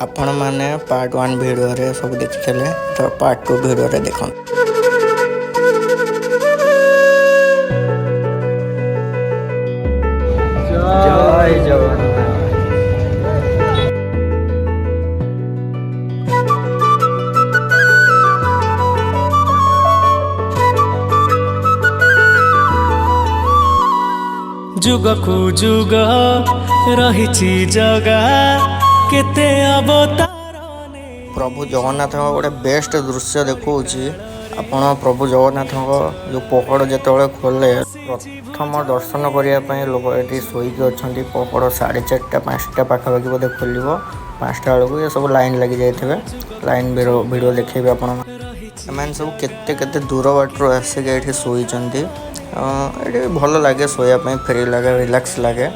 आपण मैंने part 1 video रे सब देखी तो पार्ट 2 वीडियो रे देखो। जय जगन्नाथ। जुग को जुग रही जगा केते अवतार। प्रभु जगन्नाथ गोटे बेस्ट दृश्य देखा आपण प्रभु जगन्नाथ जो पकड़ जो खोले प्रथम दर्शन करने लोक ये शोक अच्छा पकड़ 4:30-5टा पाखापाखि बोधे खोल 5टा बेलू ये सब लाइन लगी जाइए लाइन वीडियो देखेबे आप सब केते दूर बाटर आसिक ये शोचती ये भल लगे शोयापाई फ्री लगे रिलैक्स लगे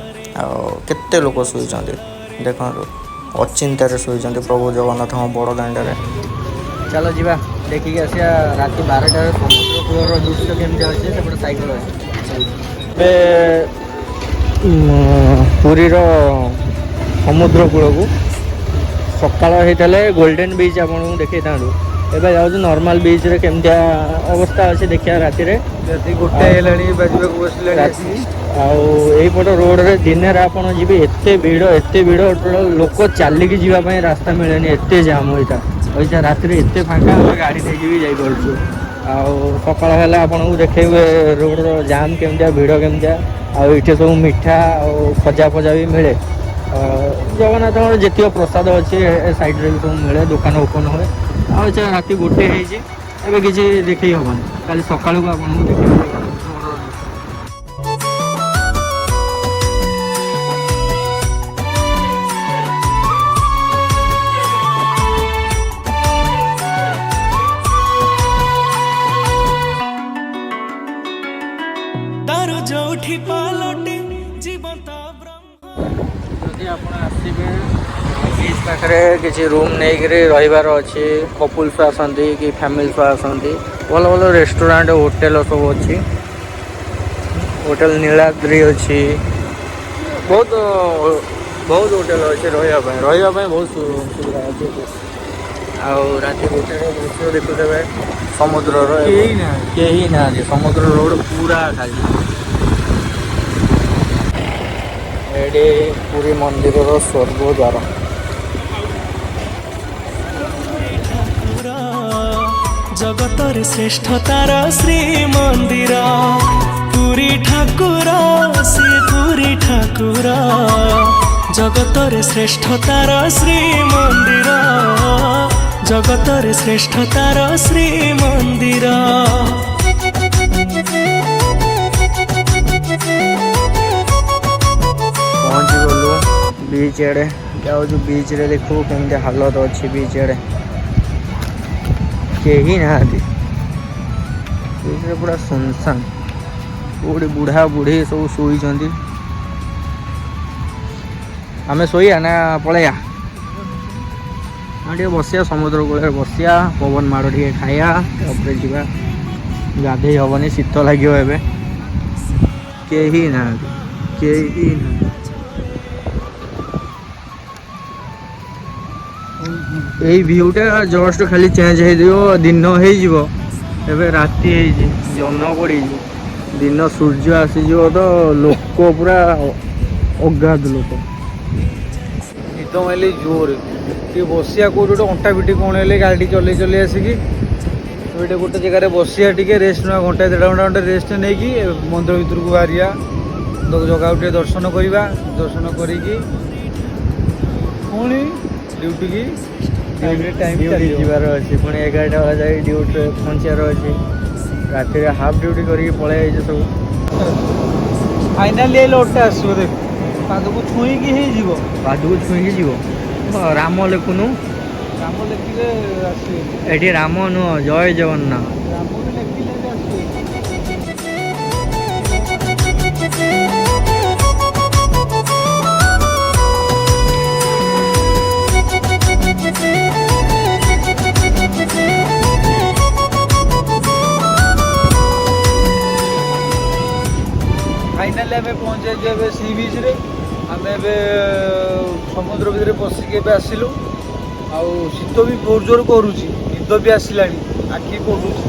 आते लोक शोचती देखो अचिंतार शोचती प्रभु जगन्नाथ बड़ दाण्ड। चलो जीवा देखिए आसिया राति 12टार समुद्र कूलर दृश्य केमती अच्छे सेपटे साइकेल अच्छे पुरीर समुद्र कूल को सकाल होता गोल्डन बीच आपको देखी था एवं जाऊँ नॉर्मल बीच रे केमतिया अवस्था अच्छे देखिए राति गोटे रोड रे दिन आप जी एत भीड़ लोक चलिकी जावाई रास्ता मिले एत जाम होता वैसा राति एत फाँका गाड़ी लेकिन भी जापरु सकाल है आपको देखेबे रोड जाम केमतिया भीड़ केमतिया आठे सब मिठा खजा फजा भी मिले जगन्नाथ जितक प्रसाद अच्छे साइड रे भी सब मिले दुकान ओपन हुए आच्छा राति 1 होती किसी देखी हेनी काली सका को आपको देखिए। जदि आप आसबे बीच पाखे किसी रूम नहीं रहीबार अच्छी कपुल्स आसती कि फैमिली आसती भल भल रेस्टोरेंट होटेल सब अच्छी होटेल नीलाद्री अच्छी बहुत बहुत होटेल अच्छे रही बहुत सुविधा अच्छे राति 1 दृश्य देखुथे समुद्र कहीं ना समुद्र रोड पूरा खाली एडे पुरी मंदिर स्वर्गद्वार जगतर श्रेष्ठ तार श्री मंदिर पुरी ठाकुर से पुरी ठाकुर जगतर श्रेष्ठ तार श्री मंदिर जगतर श्रेष्ठ तार श्री मंदिर। पहुँची गलु बीच एडे जाऊँ बीच रे देखू केमती हालत अच्छी बीच एडे कहीं ना बीच रे पूरा सुनसान कौटे बुढ़ा बुढ़ी सब शोचती आम शोया ना पलैया टे बसिया समुद्र कूल बसिया पवन माड़ टे खाया जा गाधे हेनी शीत लगे कहीं ना यही भ्यूटा जस्ट खाली चेंज हो दिन हो राति जन पड़ दिन सूर्य आसीज तो लोक पूरा अगाध लोक निद मारे जोर बसिया कौट अंटा पिटी कौन है गाड़ी चल चल आसिक गोटे जगह बसिया टे रेस्ट ना घंटा 1.5 घंटा रेस्ट नहीं कि मंदिर भर को बाहर जगह टे दर्शन करवा दर्शन करी पुणी ड्यूटी की टाइम जीवार अच्छे पुणी 11टा बेला जाए ड्यूटी पहुँचार अच्छे राति हाफ ड्यूटी करके पलि सब फाइनाली लोटा आसो देख पाद को छुईकी पाद को छुईकी जीव राम लिखुनु राम लिखिले एठी राम नुह जय जगन्नाथ राम फाइनाली आम पहुँचे सी बीच रे आम समुद्र भितर पशिक आसिलु ଆଉ ଶୀତ ବି ବହୁତ ଜୋର କରୁଛି, ନିଦ ବି ଆସିଲାଣି, ଆଖି ପଡୁଛି।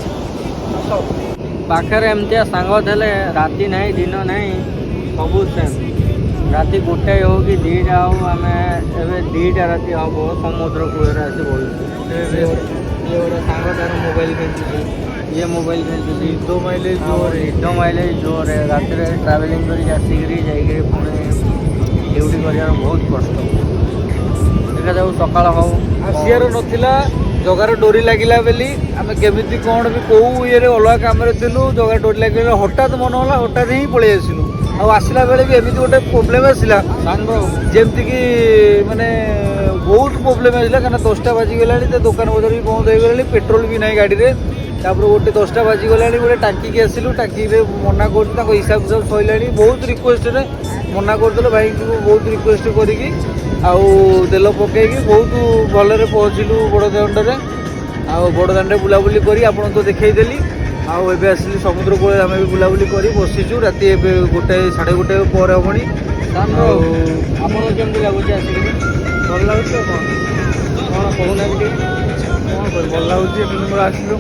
ପାଖରେ ଏମିତିଆ ସାଙ୍ଗ ଥିଲେ ରାତି ନାହିଁ ଦିନ ନାହିଁ ସବୁ ସେମ୍। ରାତି 1 ହଉ କି 2ଟା ହଉ, ଆମେ ଏବେ 2ଟା ରାତି ହବ ସମୁଦ୍ର କୂଳରେ ଆସି ବସୁଛୁ। ଇଏ ଗୋଟେ ସାଙ୍ଗ ତାର ମୋବାଇଲ ଖେଳୁଛି, ଇଏ ମୋବାଇଲ ଖେଳୁଛି। ନିଦ ମାଇଲେଜ ଜୋରେ। ନିଦ ମାଇଲେଜ ଜୋରରେ। ରାତିରେ ଟ୍ରାଭେଲିଂ କରିକି ଆସିକିରି ଯାଇକିରି ପୁଣି ଡ୍ୟୁଟି କରିବାର ବହୁତ କଷ୍ଟ। ଦେଖାଯାଉ ସକାଳ ହଉ। ଆସିବାର ନଥିଲା, ଜଗାର ଡୋରି ଲାଗିଲା ବୋଲି ଆମେ କେମିତି କ'ଣ ବି କୋଉ ଇଏରେ ଅଲଗା କାମରେ ଥିଲୁ, ଜଗାର ଡୋରି ଲାଗିଲା ହଠାତ୍ ମନ ହେଲା, ହଠାତ୍ ହିଁ ପଳେଇ ଆସିଲୁ। ଆଉ ଆସିଲା ବେଳେ ବି ଏମିତି ଗୋଟେ ପ୍ରୋବ୍ଲେମ୍ ଆସିଲା ଯେମିତିକି ମାନେ ବହୁତ ପ୍ରୋବ୍ଲେମ୍ ଆସିଲା, କାରଣ 10ଟା ବାଜିଗଲାଣି, ତ ଦୋକାନ ବଜାର ବି ବନ୍ଦ ହେଇଗଲାଣି, ପେଟ୍ରୋଲ ବି ନାହିଁ ଗାଡ଼ିରେ। ତାପରେ ଗୋଟେ 10ଟା ବାଜିଗଲାଣି, ଗୋଟେ ଟାଙ୍କିକି ଆସିଲୁ, ଟାଙ୍କିରେ ମନା କରୁଛୁ, ତାଙ୍କ ହିସାବ ସରିଲାଣି। ବହୁତ ରିକ୍ୱେଷ୍ଟରେ ମନା କରିଦେଲେ, ଭାଇଙ୍କୁ ବହୁତ ରିକ୍ୱେଷ୍ଟ କରିକି ଆଉ ତେଲ ପକେଇକି ବହୁତ ଭଲରେ ପହଞ୍ଚିଲୁ ବଡ଼ଦାଣ୍ଡରେ। ଆଉ ବଡ଼ଦାଣ୍ଡରେ ବୁଲାବୁଲି କରି ଆପଣଙ୍କୁ ତ ଦେଖେଇଦେଲି। ଆଉ ଏବେ ଆସିଲି ସମୁଦ୍ର କୂଳରେ, ଆମେ ବି ବୁଲାବୁଲି କରି ବସିଛୁ। ରାତି ଏବେ 1 ସାଢ଼େ 1 ପରେ ହେବଣି। ଆଉ ଆପଣଙ୍କୁ କେମିତି ଲାଗୁଛି ଆସିକିରି? ଭଲ ଲାଗୁଛି। ଆଉ କ'ଣ କହୁନାହାନ୍ତି ଟିକେ? କ'ଣ କରିବି, ଭଲ ଲାଗୁଛି। ଏତେ ଦିନ ପରେ ଆସିଲୁ,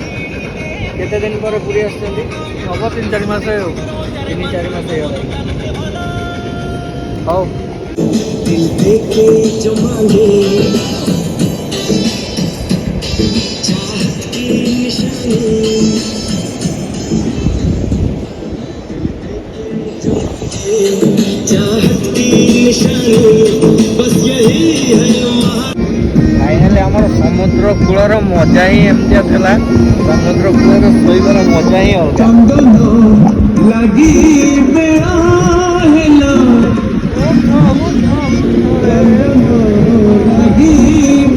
କେତେ ଦିନ ପରେ ପୁରୀ ଆସିଛନ୍ତି? ହବ 3-4 ମାସ ଆଉ। 3-4 ମାସ ହେଇଗଲା। ହଉ। दिल देके जो मांगे चाहत की निशानी चाहत की निशानी बस यही है फाइनाली आमर समुद्र कूलर मजा ही एमतिया थिला। समुद्र कूलर शोइबार मजा ही अलगा। लगी बेड़ा है लो लगी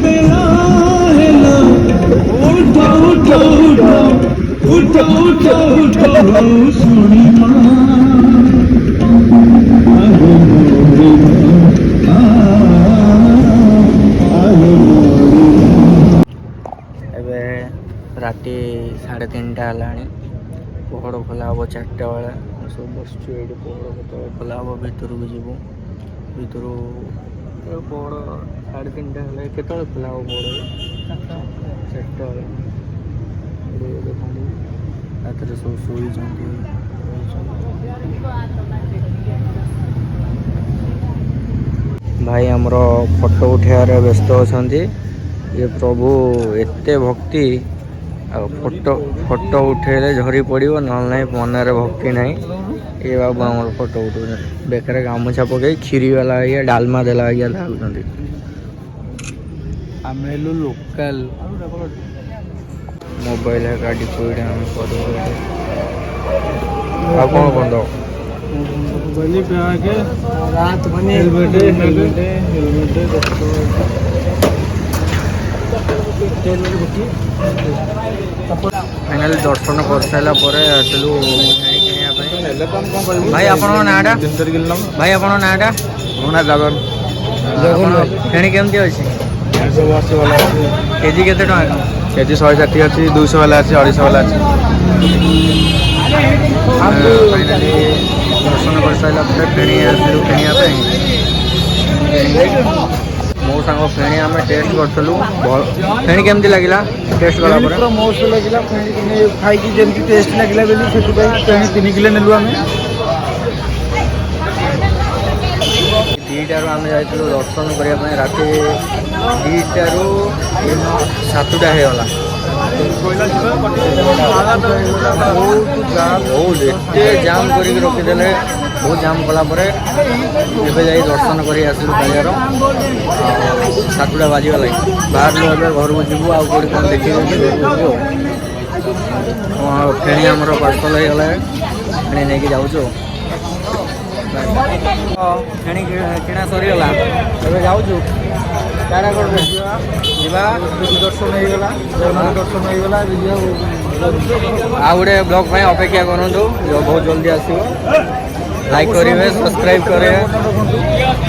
बेड़ा है लो उठो उठो उठो उठो उठो उठो सोनी माँ ଏବେ ରାତି 3:30 ହେଲାଣି। ପହଡ଼ ଖୋଲା ହେବ 4ଟା ବେଳେ। ସବୁ ବସିଛୁ ଏଇଠି। ପହଡ଼ କେତେବେଳେ ଖୋଲା ହେବ ଭିତରକୁ ଯିବୁ। ଭିତରୁ ପହଡ଼ 3:30 ହେଲେ କେତେବେଳେ ଖୋଲା ହେବ ପହଡ଼? 4ଟା ବେଳେ। ଦେଖନ୍ତୁ ରାତିରେ ସବୁ ଶୋଇଛନ୍ତି। ଭାଇ ଆମର ଫଟୋ ଉଠାଇବାରେ ବ୍ୟସ୍ତ ଅଛନ୍ତି। ଇଏ ପ୍ରଭୁ ଏତେ ଭକ୍ତି, ଆଉ ଫଟୋ ଉଠେଇଲେ ଝରି ପଡ଼ିବ, ନହେଲେ ନାହିଁ ମନରେ ଭକ୍ତି ନାହିଁ। ଏ ବାବୁ ଆମର ଫଟୋ ଉଠାଉଛନ୍ତି, ବେକରେ ଗାମୁଛା ପକେଇ କ୍ଷୀରି ବାଲା ଆଜ୍ଞା ଡାଲମା ଦେଲା ଆଜ୍ଞା ଲାଗୁଛନ୍ତି। ଆମେ ହେଲୁ ଲୋକାଲ। ମୋବାଇଲ ଗାଡ଼ି କୋଇଟା ଆମେ କରିବୁ। ଆଉ କ'ଣ କ'ଣ ଦବ? मोबाइल बैग रात बने हेलमेट फाइनाली दर्शन कर सारा आसलू किଣିବା ପାଇଁ। ଭାଇ ଆପଣଙ୍କ ନାଁଟା? ଭାଇ ଆପଣଙ୍କ ନାଁଟା? ମୋ ନାଁ ଜଗନ। ଫେଣି କେମିତି ଅଛି? ସବୁ ଅଛି, ଭଲ ଅଛି। କେଜି କେତେ ଟଙ୍କା? କେଜି 160 ଅଛି, 200 ବାଲା ଅଛି, 250 ବାଲା ଅଛି। फाइनाली दर्शन कर सारा फेणी आसलु किଣିବା ପାଇଁ। ମୋ ସାଙ୍ଗ ଫେଣି ଆମେ ଟେଷ୍ଟ କରିଥିଲୁ। ଫେଣି କେମିତି ଲାଗିଲା ଟେଷ୍ଟ କଲା ପରେ? ପୁରା ମସ୍ତ ଲାଗିଲା। ଫେଣି ଖାଇକି ଯେମିତି ଟେଷ୍ଟ ଲାଗିଲା ବୋଲି ସେଥିପାଇଁ ଫେଣି 3 କିଲୋ ନେଲୁ ଆମେ। 2ଟାରୁ ଆମେ ଯାଇଥିଲୁ ଦର୍ଶନ କରିବା ପାଇଁ। ରାତି 2ଟାରୁ 7ଟା ହେଇଗଲା। ବହୁତ ଏତେ ଜାମ୍ କରିକି ରଖିଦେଲେ। ବହୁତ ଜାମ୍ କଲା ପରେ ଏବେ ଯାଇ ଦର୍ଶନ କରି ଆସିଲୁ କାଳିଆର। 7ଟା ବାଜିଗଲା। ବାହାରିଲୁ ଏବେ ଘରକୁ ଯିବୁ। ଆଉ କେଉଁଠି କ'ଣ ଦେଖିବୁ ଘରକୁ ଯିବୁ। ଫେଣି ଆମର ପାର୍ସଲ ହେଇଗଲା, ଫେଣି ନେଇକି ଯାଉଛୁ। ଫେଣି କିଣା ସରିଗଲା, ଏବେ ଯାଉଛୁ। କାଣା କରିବେ? ଯିବା। ଦର୍ଶନ ହେଇଗଲା, ଜଗନ୍ନାଥ ଦର୍ଶନ ହେଇଗଲା। ଆଉ ଗୋଟେ ବ୍ଲଗ୍ ପାଇଁ ଅପେକ୍ଷା କରନ୍ତୁ, ବହୁତ ଜଲ୍ଦି ଆସିବ। ଲାଇକ୍ କରିବେ, ସବସ୍କ୍ରାଇବ୍ କରିବେ।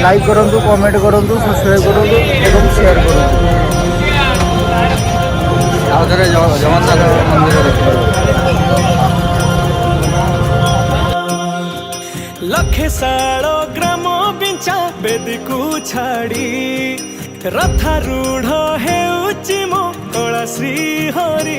ଲାଇକ୍ କରନ୍ତୁ, କମେଣ୍ଟ କରନ୍ତୁ, ସବସ୍କ୍ରାଇବ୍ କରନ୍ତୁ ଏବଂ ସେୟାର କରନ୍ତୁ। ଆଉ ଥରେ ଜଗନ୍ନାଥ ମନ୍ଦିର ଦେଖିବେ। लखे सालो ग्राम बिंचा बेदी को छाड़ी रथारूढ़ हेउची मो कला श्री हरि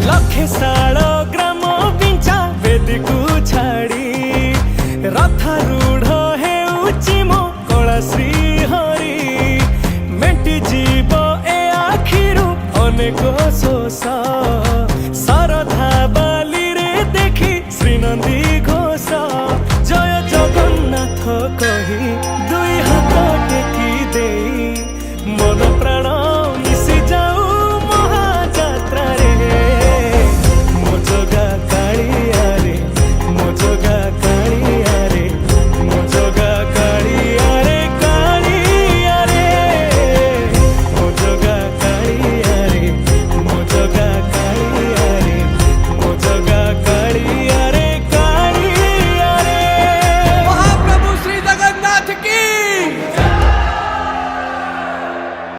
लखे साल ग्राम पिंचा वेदिकू छाड़ी रथारूढ़ हेउची मो कला श्री हरि मेंटी जीव ए आखिरु अनेक शोषा